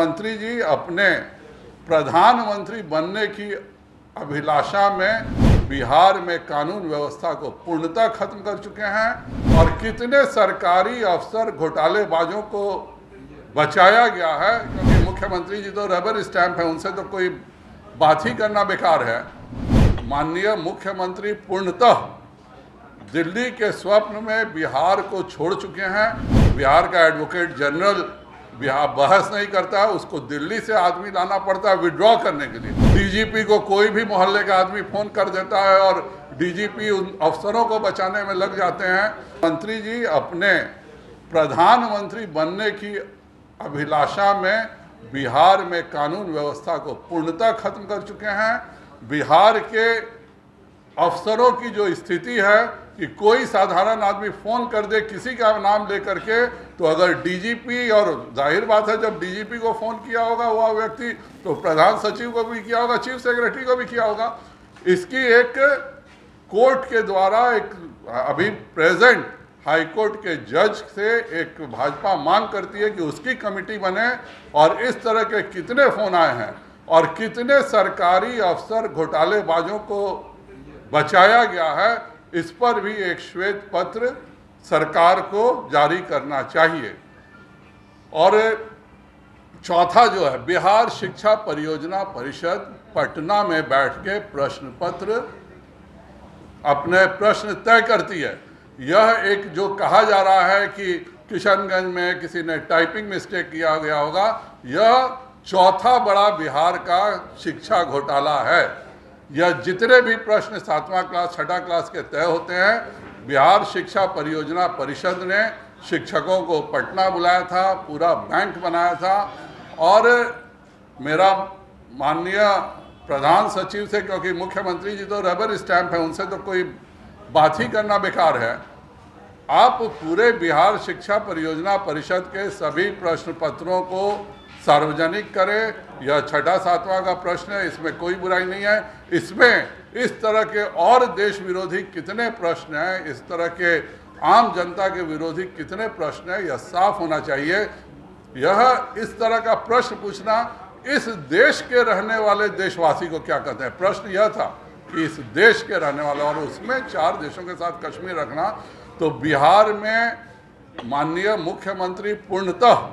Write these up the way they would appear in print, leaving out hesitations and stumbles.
मंत्री जी अपने प्रधानमंत्री बनने की अभिलाषा में बिहार में कानून व्यवस्था को पूर्णतः खत्म कर चुके हैं और कितने सरकारी अफसर घोटालेबाजों को बचाया गया है, क्योंकि मुख्यमंत्री जी तो रबर स्टैंप है, उनसे तो कोई बात ही करना बेकार है। माननीय मुख्यमंत्री पूर्णतः दिल्ली के स्वप्न में बिहार को छोड़ चुके हैं। बिहार का एडवोकेट जनरल बिहार बहस नहीं करता है, उसको दिल्ली से आदमी लाना पड़ता है विड्रॉ करने के लिए। डीजीपी को कोई भी मोहल्ले का आदमी फोन कर देता है और डीजीपी उन अफसरों को बचाने में लग जाते हैं। मंत्री जी अपने प्रधानमंत्री बनने की अभिलाषा में बिहार में कानून व्यवस्था को पूर्णतः खत्म कर चुके हैं। बिहार के अफसरों की जो स्थिति है कि कोई साधारण आदमी फोन कर दे किसी का नाम लेकर के, तो अगर डीजीपी, और जाहिर बात है जब डीजीपी को फोन किया होगा वह व्यक्ति, तो प्रधान सचिव को भी किया होगा, चीफ सेक्रेटरी को भी किया होगा। इसकी एक कोर्ट के द्वारा एक अभी प्रेजेंट हाई कोर्ट के जज से एक भाजपा मांग करती है कि उसकी कमेटी बने और इस तरह के कितने फोन आए हैं और कितने सरकारी अफसर घोटालेबाजों को बचाया गया है, इस पर भी एक श्वेत पत्र सरकार को जारी करना चाहिए। और चौथा जो है, बिहार शिक्षा परियोजना परिषद पटना में बैठ के प्रश्न पत्र अपने प्रश्न तय करती है। यह एक जो कहा जा रहा है कि किशनगंज में किसी ने टाइपिंग मिस्टेक किया गया होगा, यह चौथा बड़ा बिहार का शिक्षा घोटाला है। यह जितने भी प्रश्न 7वां क्लास 6ठा क्लास के तय होते हैं, बिहार शिक्षा परियोजना परिषद ने शिक्षकों को पटना बुलाया था, पूरा बैंक बनाया था। और मेरा माननीय प्रधान सचिव से, क्योंकि मुख्यमंत्री जी तो रबर स्टैंप है, उनसे तो कोई बात ही करना बेकार है, आप पूरे बिहार शिक्षा परियोजना परिषद के सभी प्रश्न पत्रों को सार्वजनिक करें। यह 6ठा 7वां का प्रश्न है, इसमें कोई बुराई नहीं है। इसमें इस तरह के और देश विरोधी कितने प्रश्न हैं, इस तरह के आम जनता के विरोधी कितने प्रश्न हैं, यह साफ होना चाहिए। यह इस तरह का प्रश्न पूछना इस देश के रहने वाले देशवासी को क्या कहते हैं। प्रश्न यह था कि इस देश के रहने वाले, और उसमें 4 देशों के साथ कश्मीर रखना। तो बिहार में माननीय मुख्यमंत्री पूर्णतः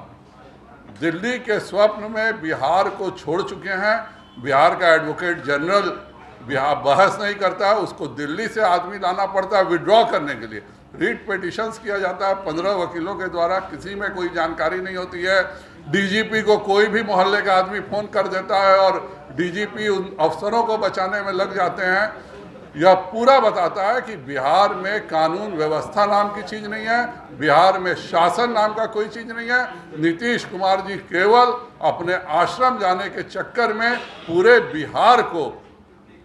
दिल्ली के स्वप्न में बिहार को छोड़ चुके हैं। बिहार का एडवोकेट जनरल बिहार बहस नहीं करता है, उसको दिल्ली से आदमी लाना पड़ता है विड्रॉ करने के लिए। रीट पिटिशंस किया जाता है 15 वकीलों के द्वारा, किसी में कोई जानकारी नहीं होती है। डीजीपी को कोई भी मोहल्ले का आदमी फोन कर देता है और डीजीपी उन अफसरों को बचाने में लग जाते हैं। यह पूरा बताता है कि बिहार में कानून व्यवस्था नाम की चीज़ नहीं है, बिहार में शासन नाम का कोई चीज़ नहीं है। नीतीश कुमार जी केवल अपने आश्रम जाने के चक्कर में पूरे बिहार को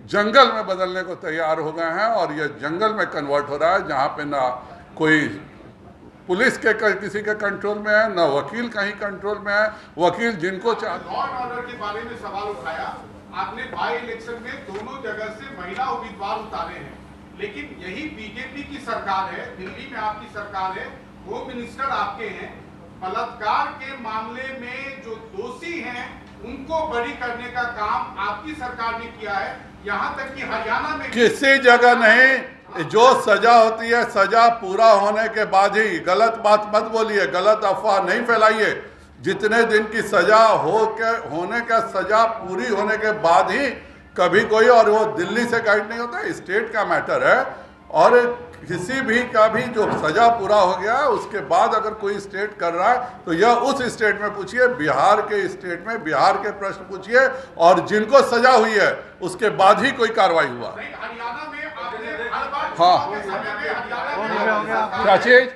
जंगल में बदलने को तैयार हो गए हैं, और यह जंगल में कन्वर्ट हो रहा है, जहाँ पे ना कोई पुलिस के किसी के कंट्रोल में है, ना वकील कहीं कंट्रोल में है। वकील जिनको लॉ एंड ऑर्डर के बारे में सवाल उठाया आपने। बाई इलेक्शन में दोनों जगह से महिला उम्मीदवार उतारे हैं, लेकिन यही बीजेपी की सरकार है, दिल्ली में आपकी सरकार है, होम मिनिस्टर आपके हैं। बलात्कार के मामले में जो दोषी हैं उनको बरी करने का काम आपकी सरकार ने किया है। यहाँ तक कि हरियाणा में किसी जगह नहीं, जो सजा होती है सजा पूरा होने के बाद ही। गलत बात मत बोलिए, गलत अफवाह नहीं फैलाइए। जितने दिन की सजा होने का सजा पूरी होने के बाद ही कभी कोई, और वो दिल्ली से गाइड नहीं होता, स्टेट का मैटर है। और किसी भी का भी जो सजा पूरा हो गया उसके बाद अगर कोई स्टेट कर रहा है तो यह उस स्टेट में पूछिए, बिहार के स्टेट में बिहार के प्रश्न पूछिए, और जिनको सजा हुई है उसके बाद ही कोई कार्रवाई हुआ। हरियाणा में आपने हर बार हाँ, क्या चीज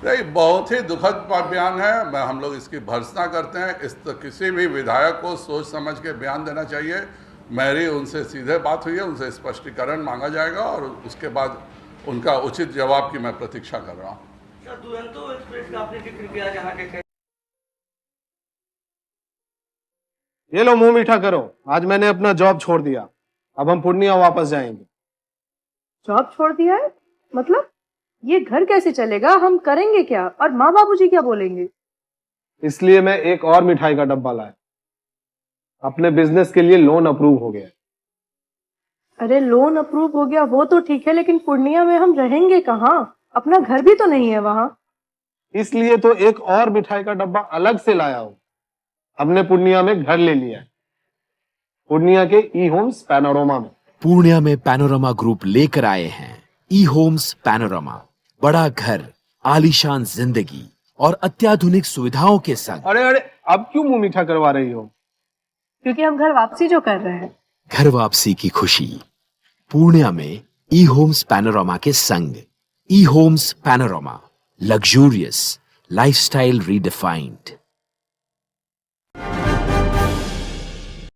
नहीं, बहुत ही दुखद बयान है। हम लोग इसकी भर्त्सना करते हैं। इस तो किसी भी विधायक को सोच समझ के बयान देना चाहिए। मेरी उनसे सीधे बात हुई है, उनसे स्पष्टीकरण मांगा जाएगा और उसके बाद उनका उचित जवाब की मैं प्रतीक्षा कर रहा हूँ। सर, दुरंतो एक्सप्रेस का आपने जिक्र किया, जहाँ के ये लो मुंह मीठा करो, आज मैंने अपना जॉब छोड़ दिया, अब हम पूर्णिया वापस जाएंगे। जॉब छोड़ दिया है? मतलब ये घर कैसे चलेगा? हम करेंगे क्या? और माँ बाबूजी क्या बोलेंगे? इसलिए मैं एक और मिठाई का डब्बा लाया। अपने बिजनेस के लिए लोन अप्रूव हो गया। अरे लोन अप्रूव हो गया वो तो ठीक है, लेकिन पूर्णिया में हम रहेंगे कहाँ? अपना घर भी तो नहीं है वहां। इसलिए तो एक और मिठाई का डब्बा अलग से लाया हूं। हमने पूर्णिया में घर ले लिया है, पूर्णिया के ई होम्स पैनोरमा में। पूर्णिया में पैनोरमा ग्रुप लेकर आए हैं ई होम्स पैनोरमा। बड़ा घर, आलीशान जिंदगी और अत्याधुनिक सुविधाओं के संग। अरे अरे, अब क्यों मुंह मीठा करवा रही हो? क्योंकि हम घर वापसी जो कर रहे हैं। घर वापसी की खुशी पूर्णिया में ई होम्स पैनोरमा के संग। ई homes panorama, luxurious lifestyle redefined.